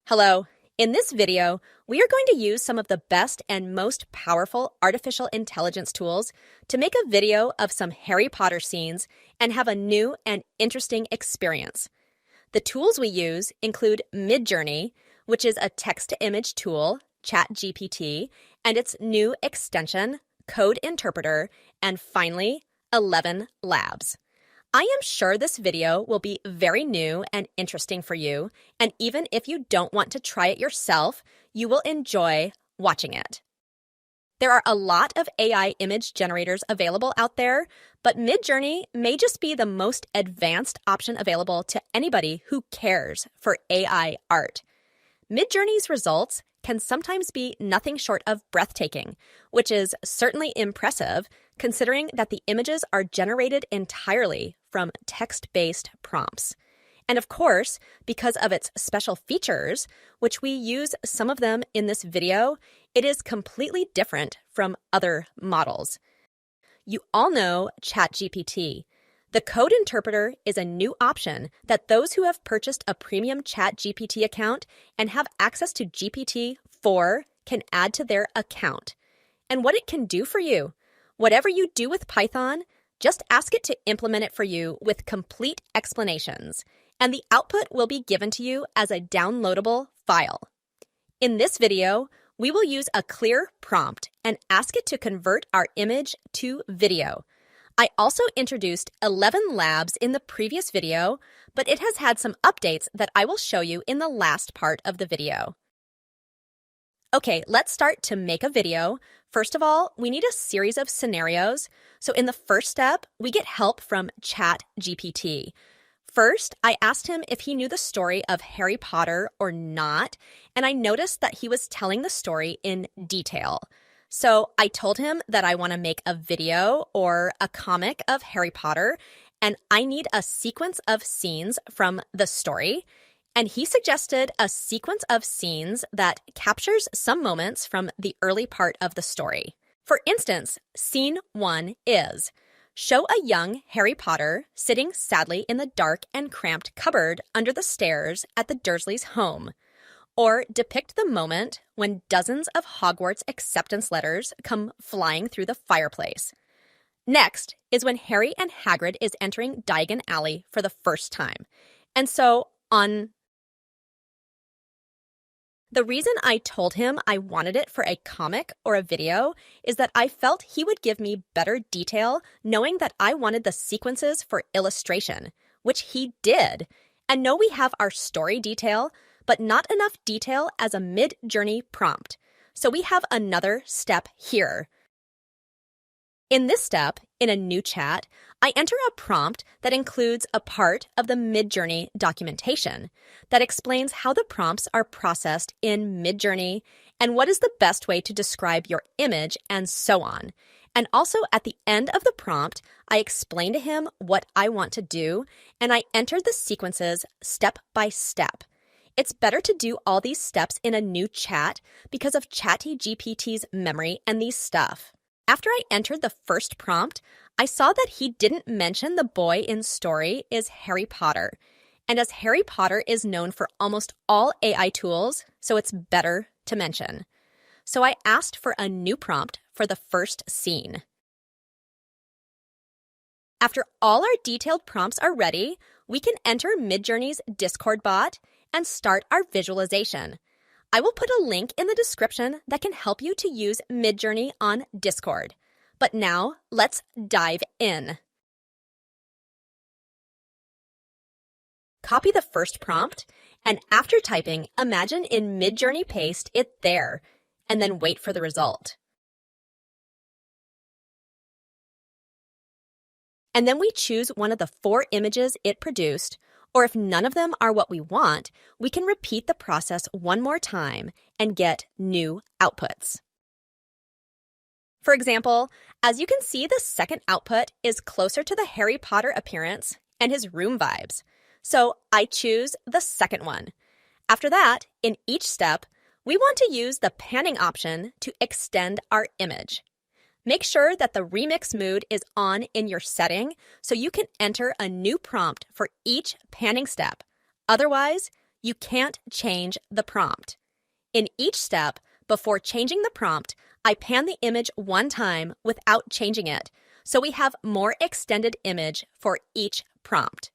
Hello. In this video, we are going to use some of the best and most powerful artificial intelligence tools to make a video of some Harry Potter scenes and have a new and interesting experience. The tools we use include Midjourney, which is a text-to-image tool, ChatGPT, and its new extension, Code Interpreter, and finally, 11 Labs. I am sure this video will be very new and interesting for you, and even if you don't want to try it yourself, you will enjoy watching it. There are a lot of AI image generators available out there, but Midjourney may just be the most advanced option available to anybody who cares for AI art. Midjourney's results can sometimes be nothing short of breathtaking, which is certainly impressive considering that the images are generated entirely from text-based prompts. And of course, because of its special features, which we use some of them in this video, it is completely different from other models. You all know ChatGPT. The Code Interpreter is a new option that those who have purchased a premium ChatGPT account and have access to GPT-4 can add to their account. And what it can do for you. Whatever you do with Python, just ask it to implement it for you with complete explanations, and the output will be given to you as a downloadable file. In this video, we will use a clear prompt and ask it to convert our image to video. I also introduced 11 Labs in the previous video, but it has had some updates that I will show you in the last part of the video. Okay, let's start to make a video. First of all, we need a series of scenarios. So in the first step, we get help from ChatGPT. First, I asked him if he knew the story of Harry Potter or not, and I noticed that he was telling the story in detail. So I told him that I want to make a video or a comic of Harry Potter, and I need a sequence of scenes from the story. And he suggested a sequence of scenes that captures some moments from the early part of the story. For instance, scene 1 is, show a young Harry Potter sitting sadly in the dark and cramped cupboard under the stairs at the Dursleys' home. Or depict the moment when dozens of Hogwarts acceptance letters come flying through the fireplace. Next is when Harry and Hagrid is entering Diagon Alley for the first time. And so on. The reason I told him I wanted it for a comic or a video is that I felt he would give me better detail knowing that I wanted the sequences for illustration, which he did. And no, we have our story detail, but not enough detail as a Midjourney prompt. So we have another step here. In this step, in a new chat, I enter a prompt that includes a part of the Midjourney documentation that explains how the prompts are processed in Midjourney and what is the best way to describe your image and so on. And also at the end of the prompt, I explain to him what I want to do, and I enter the sequences step by step. It's better to do all these steps in a new chat because of ChatGPT's memory and these stuff. After I entered the first prompt, I saw that he didn't mention the boy in story is Harry Potter. And as Harry Potter is known for almost all AI tools, so it's better to mention. So I asked for a new prompt for the first scene. After all our detailed prompts are ready, we can enter Midjourney's Discord bot and start our visualization. I will put a link in the description that can help you to use Midjourney on Discord. But now, let's dive in. Copy the first prompt, and after typing, imagine in Midjourney paste it there, and then wait for the result. And then we choose one of the 4 images it produced, or if none of them are what we want, we can repeat the process one more time and get new outputs. For example, as you can see, the second output is closer to the Harry Potter appearance and his room vibes. So I choose the second one. After that, in each step, we want to use the panning option to extend our image. Make sure that the remix mood is on in your setting so you can enter a new prompt for each panning step. Otherwise, you can't change the prompt. In each step, before changing the prompt, I pan the image one time without changing it, so we have more extended image for each prompt.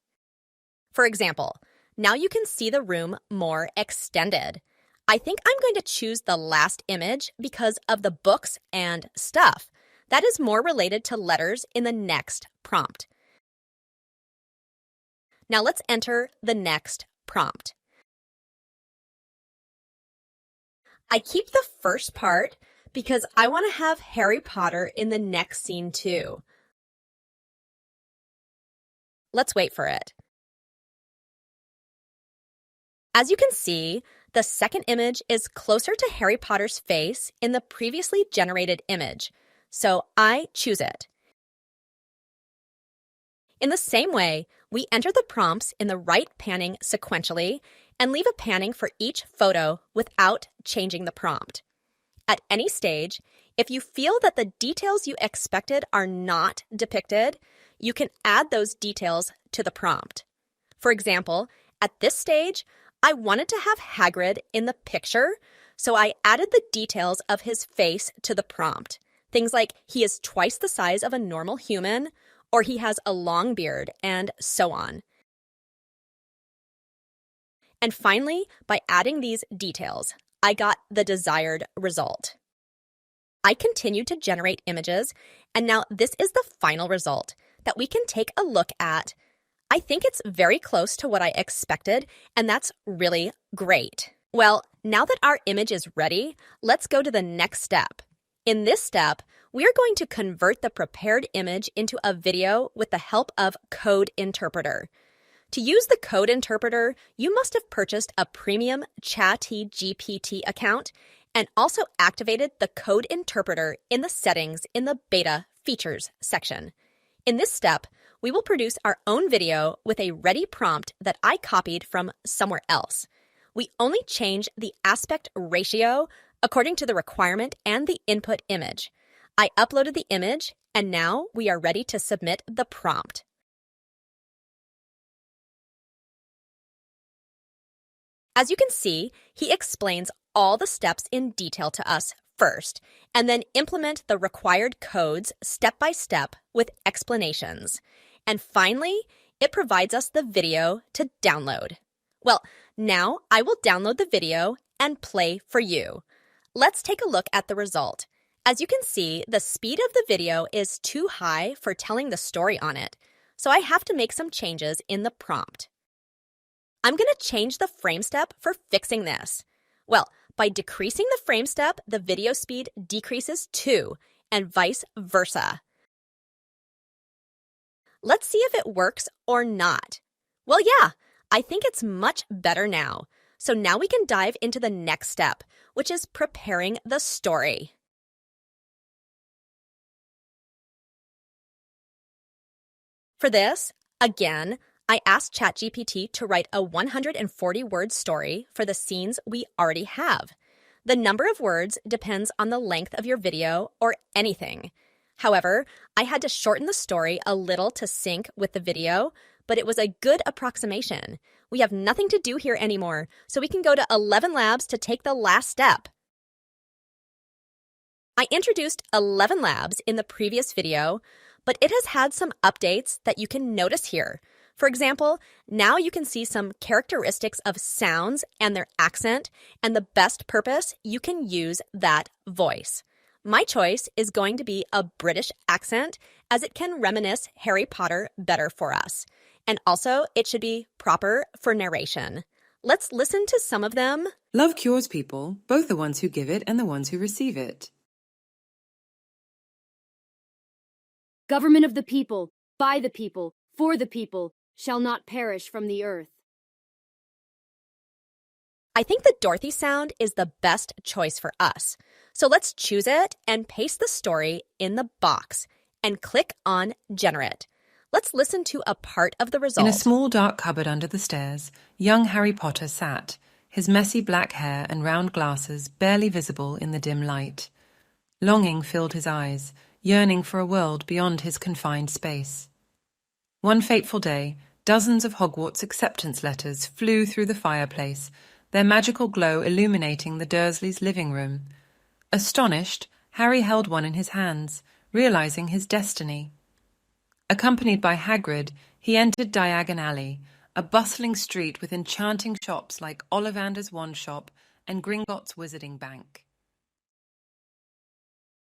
For example, now you can see the room more extended. I think I'm going to choose the last image because of the books and stuff. That is more related to letters in the next prompt. Now let's enter the next prompt. I keep the first part because I want to have Harry Potter in the next scene too. Let's wait for it. As you can see, the second image is closer to Harry Potter's face in the previously generated image, so I choose it. In the same way, we enter the prompts in the right panning sequentially and leave a panning for each photo without changing the prompt. At any stage, if you feel that the details you expected are not depicted, you can add those details to the prompt. For example, at this stage, I wanted to have Hagrid in the picture, so I added the details of his face to the prompt. Things like he is twice the size of a normal human, or he has a long beard, and so on. And finally, by adding these details, I got the desired result. I continued to generate images, and now this is the final result that we can take a look at. I think it's very close to what I expected, and that's really great. Well, now that our image is ready, let's go to the next step. In this step, we are going to convert the prepared image into a video with the help of Code Interpreter. To use the Code Interpreter, you must have purchased a premium ChatGPT account and also activated the Code Interpreter in the settings in the Beta Features section. In this step, we will produce our own video with a ready prompt that I copied from somewhere else. We only change the aspect ratio according to the requirement and the input image. I uploaded the image, and now we are ready to submit the prompt. As you can see, he explains all the steps in detail to us first, and then implement the required codes step by step with explanations. And finally, it provides us the video to download. Well, now I will download the video and play for you. Let's take a look at the result. As you can see, the speed of the video is too high for telling the story on it, so I have to make some changes in the prompt. I'm going to change the frame step for fixing this. Well, by decreasing the frame step, the video speed decreases too, and vice versa. Let's see if it works or not. Well, yeah, I think it's much better now. So now we can dive into the next step, which is preparing the story. For this, again, I asked ChatGPT to write a 140-word story for the scenes we already have. The number of words depends on the length of your video or anything. However, I had to shorten the story a little to sync with the video, but it was a good approximation. We have nothing to do here anymore, so we can go to 11 Labs to take the last step. I introduced 11 Labs in the previous video, but it has had some updates that you can notice here. For example, now you can see some characteristics of sounds and their accent, and the best purpose, you can use that voice. My choice is going to be a British accent, as it can reminisce Harry Potter better for us. And also, it should be proper for narration. Let's listen to some of them. Love cures people, both the ones who give it and the ones who receive it. Government of the people, by the people, for the people, shall not perish from the earth. I think the Dorothy sound is the best choice for us. So let's choose it and paste the story in the box and click on Generate. Let's listen to a part of the result. In a small dark cupboard under the stairs, young Harry Potter sat, his messy black hair and round glasses barely visible in the dim light. Longing filled his eyes, yearning for a world beyond his confined space. One fateful day, Dozens of Hogwarts acceptance letters flew through the fireplace, their magical glow illuminating the Dursleys' living room. Astonished, Harry held one in his hands, realizing his destiny. Accompanied by Hagrid, he entered Diagon Alley, a bustling street with enchanting shops like Ollivander's Wand Shop and Gringotts Wizarding Bank.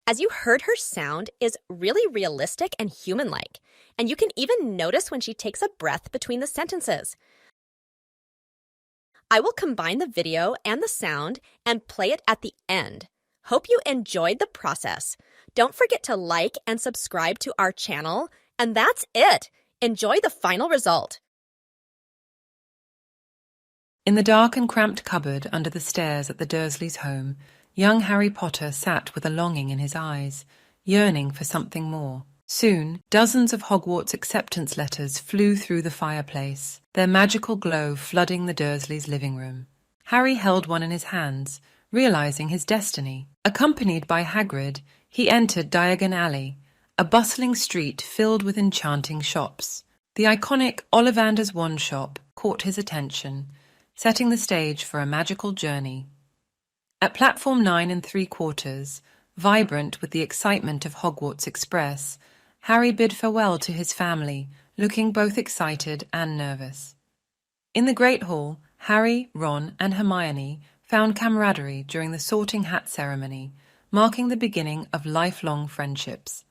As you heard, her sound is really realistic and human-like, and you can even notice when she takes a breath between the sentences. I will combine the video and the sound and play it at the end. Hope you enjoyed the process. Don't forget to like and subscribe to our channel, and that's it. Enjoy the final result. In the dark and cramped cupboard under the stairs at the Dursleys' home, young Harry Potter sat with a longing in his eyes, yearning for something more. Soon, dozens of Hogwarts acceptance letters flew through the fireplace, their magical glow flooding the Dursleys' living room. Harry held one in his hands, realizing his destiny. Accompanied by Hagrid, he entered Diagon Alley, a bustling street filled with enchanting shops. The iconic Ollivander's Wand Shop caught his attention, setting the stage for a magical journey. At platform 9 3/4, vibrant with the excitement of Hogwarts Express, Harry bid farewell to his family, looking both excited and nervous. In the Great Hall, Harry, Ron, and Hermione found camaraderie during the sorting hat ceremony, marking the beginning of lifelong friendships.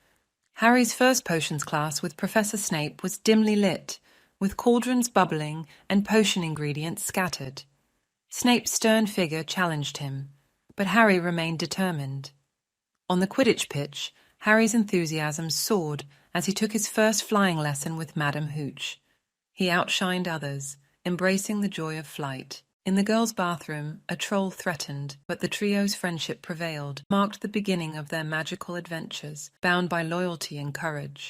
Harry's first potions class with Professor Snape was dimly lit, with cauldrons bubbling and potion ingredients scattered. Snape's stern figure challenged him, but Harry remained determined. On the Quidditch pitch, Harry's enthusiasm soared as he took his first flying lesson with Madame Hooch. He outshined others, embracing the joy of flight. In the girls' bathroom, a troll threatened, but the trio's friendship prevailed, marked the beginning of their magical adventures, bound by loyalty and courage.